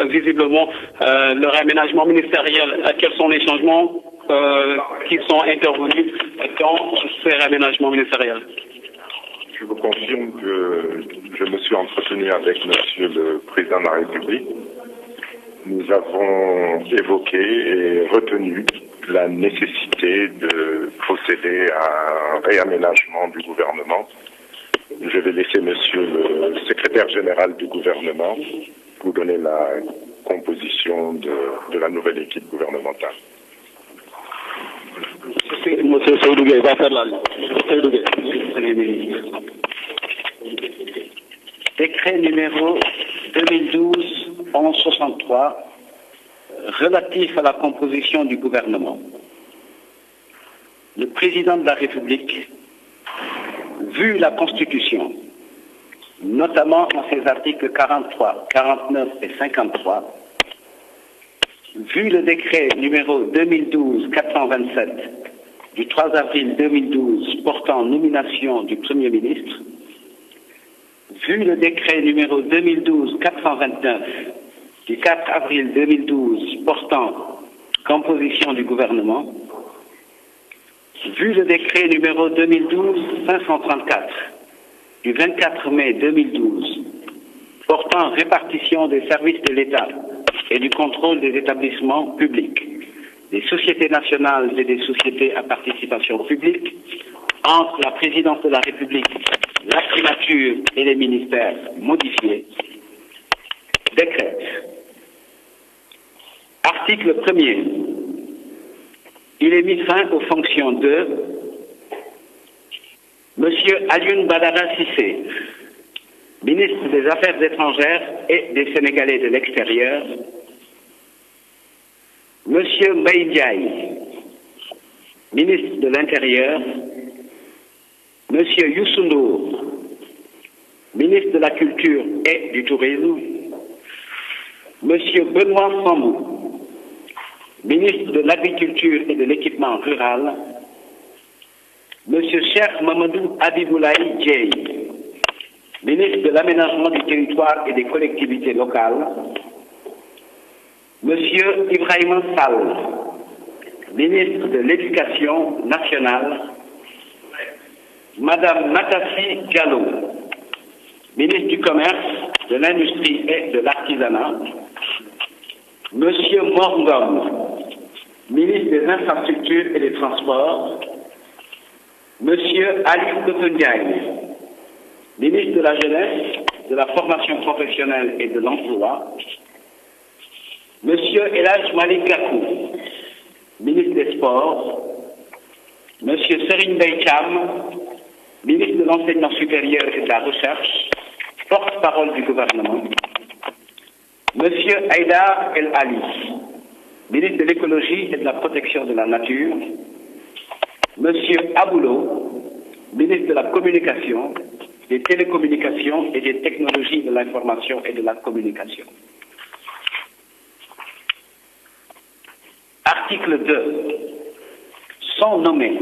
visiblement le réaménagement ministériel. Quels sont les changements qui sont intervenus dans ces réaménagements ministériels? Je vous confirme que je me suis entretenu avec Monsieur le Président de la République. Nous avons évoqué et retenu la nécessité de procéder à un réaménagement du gouvernement. Je vais laisser Monsieur le Secrétaire général du gouvernement vous donner la composition de la nouvelle équipe gouvernementale. Monsieur Seydougué va faire la liste. Décret numéro 2012-1163 relatif à la composition du gouvernement. Le président de la République, vu la Constitution, notamment dans ses articles 43, 49 et 53, vu le décret numéro 2012-427 du 3 avril 2012 portant nomination du Premier ministre, vu le décret numéro 2012-429 du 4 avril 2012 portant composition du gouvernement, vu le décret numéro 2012-534 du 24 mai 2012 portant répartition des services de l'État et du contrôle des établissements publics, des sociétés nationales et des sociétés à participation publique entre la présidence de la République, la primature et les ministères modifiés, décrète. Article 1er. Il est mis fin aux fonctions de M. Alioune Badara Cissé, ministre des Affaires étrangères et des Sénégalais de l'extérieur, M. Mbaye Ndiaye, ministre de l'Intérieur, M. Youssou Ndour, ministre de la Culture et du Tourisme, M. Benoît Sambou, ministre de l'Agriculture et de l'Équipement rural, M. Cheikh Mamadou Abiboulaye Dieye, ministre de l'Aménagement du territoire et des collectivités locales, M. Ibrahima Sall, ministre de l'Éducation nationale, Madame Matassi Diallo, ministre du Commerce, de l'Industrie et de l'Artisanat, M. Morgom, ministre des Infrastructures et des Transports, M. Ali Kotondiaï, ministre de la Jeunesse, de la Formation professionnelle et de l'Emploi, M. Elhadj Malick Gakou, ministre des Sports, M. Serigne Mbaye Thiam, ministre de l'Enseignement supérieur et de la Recherche, porte-parole du gouvernement, M. Haïdar El Ali, ministre de l'Écologie et de la Protection de la Nature, M. Aboulo, ministre de la Communication, des Télécommunications et des Technologies de l'Information et de la Communication. Article 2. Sont nommés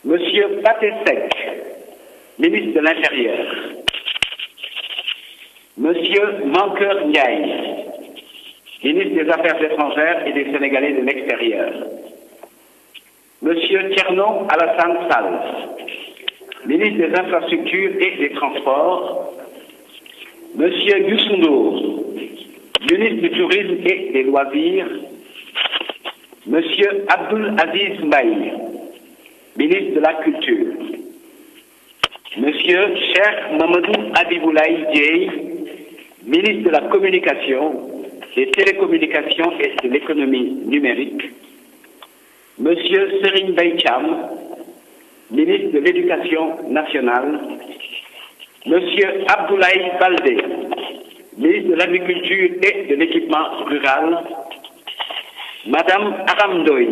M. Pathé Seck, ministre de l'Intérieur, M. Mankeur Ndiaye, ministre des Affaires étrangères et des Sénégalais de l'extérieur, M. Thierno Alassane Sall, ministre des Infrastructures et des Transports, M. Youssou Ndour, ministre du Tourisme et des Loisirs, M. Abdoul Aziz Mbaye, ministre de la Culture, M. Cheikh Mamadou Abiboulaye Dieye, ministre de la Communication, des Télécommunications et de l'Économie numérique, M. Serigne Mbaye Thiam, ministre de l'Éducation nationale, M. Abdoulaye Baldé, ministre de l'Agriculture et de l'Équipement rural, Madame Aram Ndoye,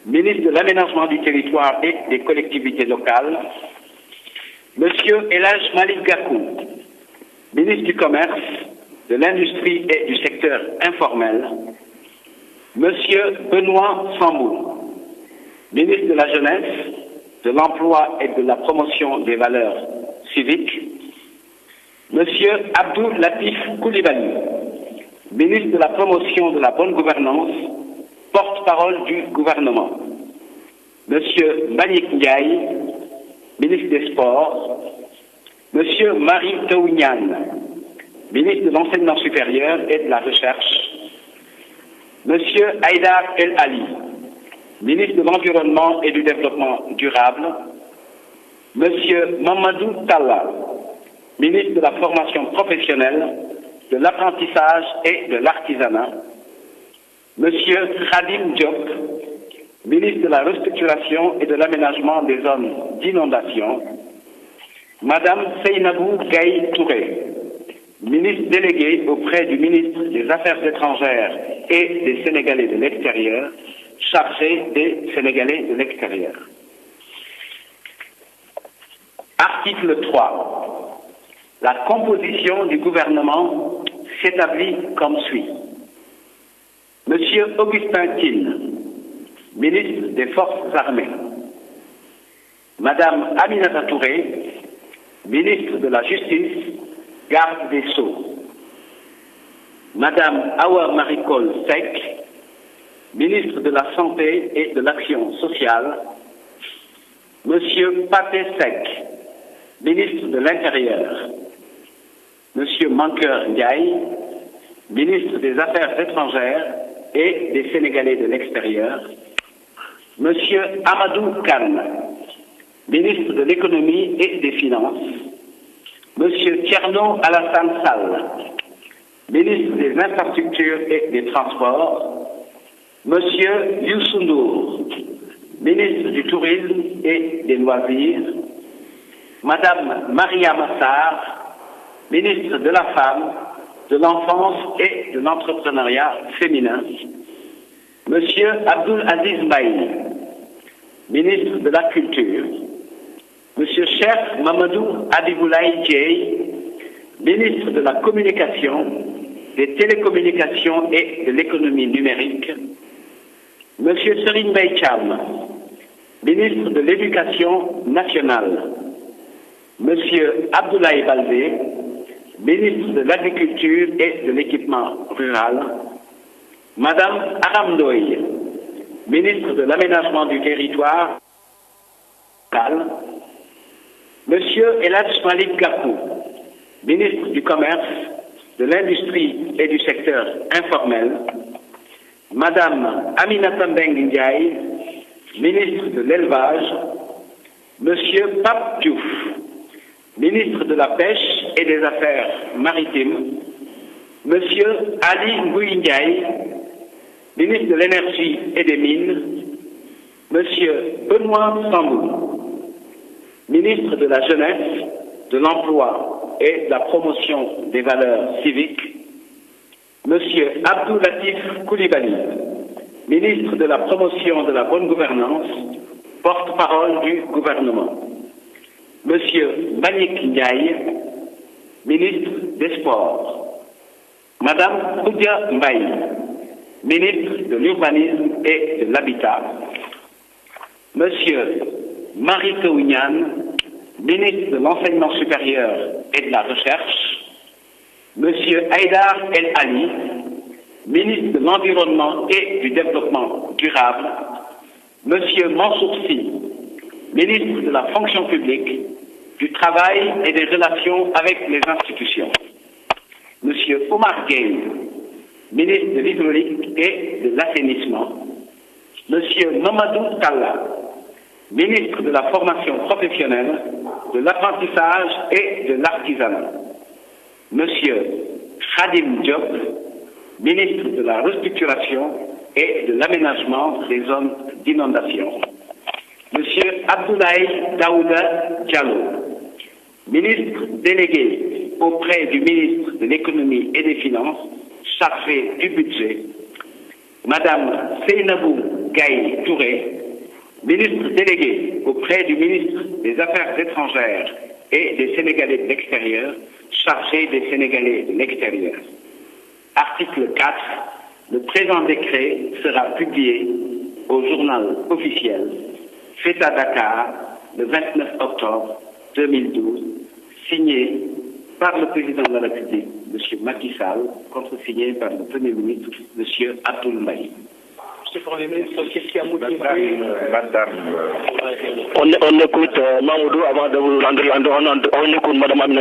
ministre de l'Aménagement du territoire et des collectivités locales, M. Elhadj Malick Gakou, ministre du Commerce, de l'Industrie et du secteur informel, M. Benoît Sambou, ministre de la Jeunesse, de l'Emploi et de la Promotion des valeurs civiques, Monsieur Abdou Latif Coulibaly, ministre de la Promotion de la Bonne Gouvernance, porte-parole du gouvernement. Monsieur Mbagnick Ndiaye, ministre des Sports. Monsieur Mary Teuw Niane, ministre de l'Enseignement supérieur et de la Recherche. Monsieur Haïdar El Ali, ministre de l'Environnement et du Développement durable. Monsieur Mamadou Talla, ministre de la Formation professionnelle, de l'apprentissage et de l'artisanat. Monsieur Khadim Diop, ministre de la Restructuration et de l'Aménagement des zones d'inondation. Madame Seynabou Gaye Touré, ministre déléguée auprès du ministre des Affaires étrangères et des Sénégalais de l'extérieur, chargée des Sénégalais de l'extérieur. Article 3. La composition du gouvernement s'établit comme suit. Monsieur Augustin Tine, ministre des Forces armées. Madame Aminata Touré, ministre de la Justice, garde des Sceaux. Madame Awa Maricol Seck, ministre de la Santé et de l'Action sociale. Monsieur Pathé Seck, ministre de l'Intérieur. Monsieur Mankeur Ndiaye, ministre des Affaires étrangères et des Sénégalais de l'extérieur. Monsieur Amadou Kane, ministre de l'Économie et des Finances. Monsieur Thierno Alassane Sall, ministre des Infrastructures et des Transports. Monsieur Youssou Ndour, ministre du Tourisme et des Loisirs. Madame Maria Massar, ministre de la Femme, de l'Enfance et de l'Entrepreneuriat féminin. Monsieur Abdoul Aziz Mbaye, ministre de la Culture. Monsieur Cheikh Mamadou Abiboulaye Dieye, ministre de la Communication, des Télécommunications et de l'Économie numérique. Monsieur Serigne Mbaye Thiam, ministre de l'Éducation nationale. Monsieur Abdoulaye Baldé, ministre de l'Agriculture et de l'Équipement rural. Madame Aram Ndoye, ministre de l'Aménagement du territoire. Monsieur El Hadj Malick Gakou, ministre du Commerce, de l'Industrie et du secteur informel. Madame Aminata Mbengue Ndiaye, ministre de l'Élevage. Monsieur Pape Diouf, ministre de la Pêche et des Affaires maritimes. Monsieur Ali Ngouille Ndiaye, ministre de l'Énergie et des Mines. Monsieur Benoît Sambou, ministre de la Jeunesse, de l'Emploi et de la Promotion des valeurs civiques. Monsieur Abdou Latif Coulibaly, ministre de la Promotion de la Bonne Gouvernance, porte-parole du gouvernement. Monsieur Mbagnick Ndiaye, ministre des Sports. Madame Koudia Mbaye, ministre de l'Urbanisme et de l'Habitat. Monsieur Mary Teuw Niane, ministre de l'Enseignement supérieur et de la Recherche. Monsieur Haïdar El Ali, ministre de l'Environnement et du Développement durable. Monsieur Mansour Sy, ministre de la Fonction publique, du Travail et des Relations avec les institutions. Monsieur Omar Gueye, ministre de l'Hydraulique et de l'Assainissement. Monsieur Mamadou Talla, ministre de la Formation professionnelle, de l'Apprentissage et de l'Artisanat. Monsieur Khadim Diop, ministre de la Restructuration et de l'Aménagement des zones d'inondation. Monsieur Abdoulaye Daouda Diallo, ministre délégué auprès du ministre de l'Économie et des Finances, chargé du budget. Madame Seynabou Gaye Touré, ministre délégué auprès du ministre des Affaires étrangères et des Sénégalais de l'extérieur, chargé des Sénégalais de l'extérieur. Article 4. Le présent décret sera publié au journal officiel, fait à Dakar, le 29 octobre 2012, signé par le président de la République, M. Macky Sall, contresigné par le Premier ministre, M. Abdoul Mbaye. Monsieur le Premier ministre, qu'est-ce qui a motivé Madame. On écoute Mamoudou avant de vous rendre. On écoute Madame Amina.